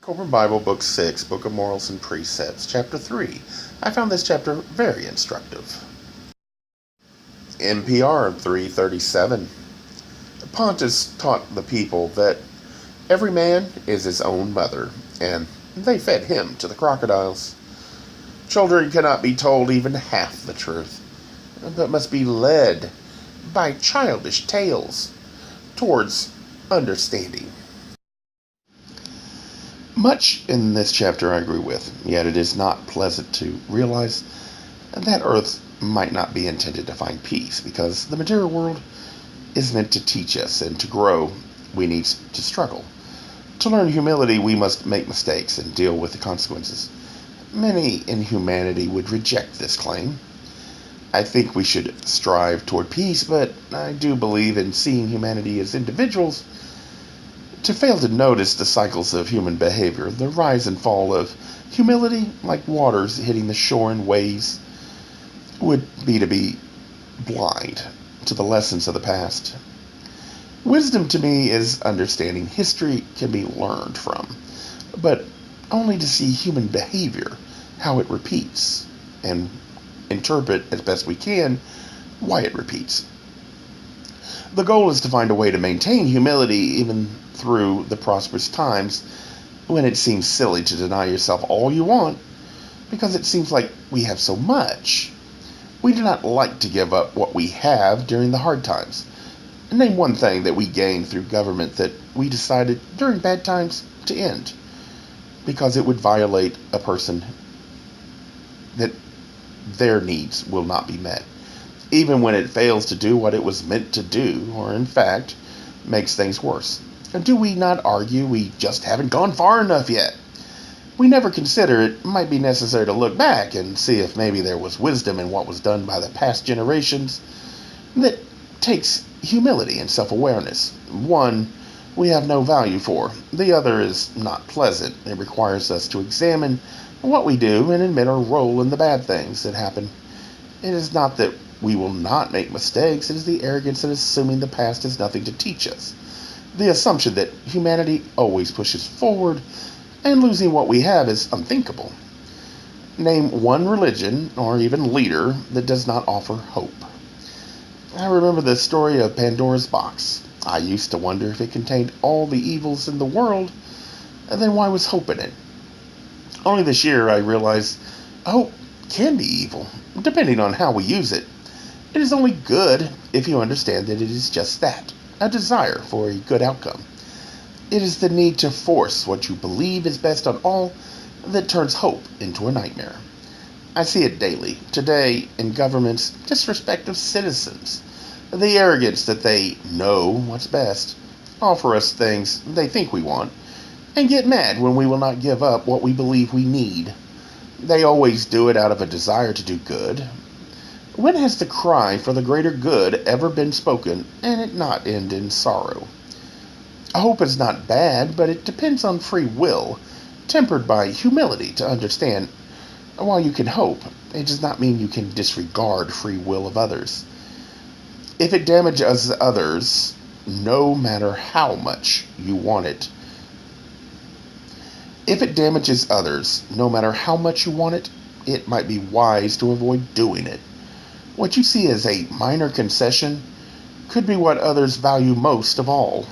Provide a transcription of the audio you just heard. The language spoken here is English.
Kolbrin Bible, Book 6, Book of Morals and Precepts, Chapter 3. I found this chapter very instructive. NPR 337. Pontus taught the people that every man is his own mother, and they fed him to the crocodiles. Children cannot be told even half the truth, but must be led by childish tales towards understanding. Much in this chapter I agree with, yet it is not pleasant to realize that Earth might not be intended to find peace, because the material world is meant to teach us, and to grow, we need to struggle. To learn humility, we must make mistakes and deal with the consequences. Many in humanity would reject this claim. I think we should strive toward peace, but I do believe in seeing humanity as individuals. To fail to notice the cycles of human behavior, the rise and fall of humility, like waters hitting the shore in waves, would be to be blind to the lessons of the past. Wisdom to me is understanding history can be learned from, but only to see human behavior, how it repeats, and interpret as best we can why it repeats. The goal is to find a way to maintain humility even through the prosperous times when it seems silly to deny yourself all you want because it seems like we have so much. We do not like to give up what we have during the hard times. Name one thing that we gained through government that we decided during bad times to end because it would violate a person that their needs will not be met, even when it fails to do what it was meant to do, or in fact, makes things worse. Do we not argue we just haven't gone far enough yet? We never consider it might be necessary to look back and see if maybe there was wisdom in what was done by the past generations that takes humility and self-awareness. One we have no value for. The other is not pleasant. It requires us to examine what we do and admit our role in the bad things that happen. It is not that we will not make mistakes. It is the arrogance of assuming the past has nothing to teach us. The assumption that humanity always pushes forward and losing what we have is unthinkable. Name one religion or even leader that does not offer hope. I remember the story of Pandora's box. I used to wonder if it contained all the evils in the world, and then why was hope in it? Only this year I realized hope can be evil, depending on how we use it. It is only good if you understand that it is just that, a desire for a good outcome. It is the need to force what you believe is best on all that turns hope into a nightmare. I see it daily, today, in government's disrespect of citizens. The arrogance that they know what's best, offer us things they think we want, and get mad when we will not give up what we believe we need. They always do it out of a desire to do good. When has the cry for the greater good ever been spoken and it not end in sorrow? Hope is not bad, but it depends on free will, tempered by humility to understand. While you can hope, it does not mean you can disregard free will of others. If it damages others, no matter how much you want it, If it damages others, no matter how much you want it, it might be wise to avoid doing it. What you see as a minor concession could be what others value most of all.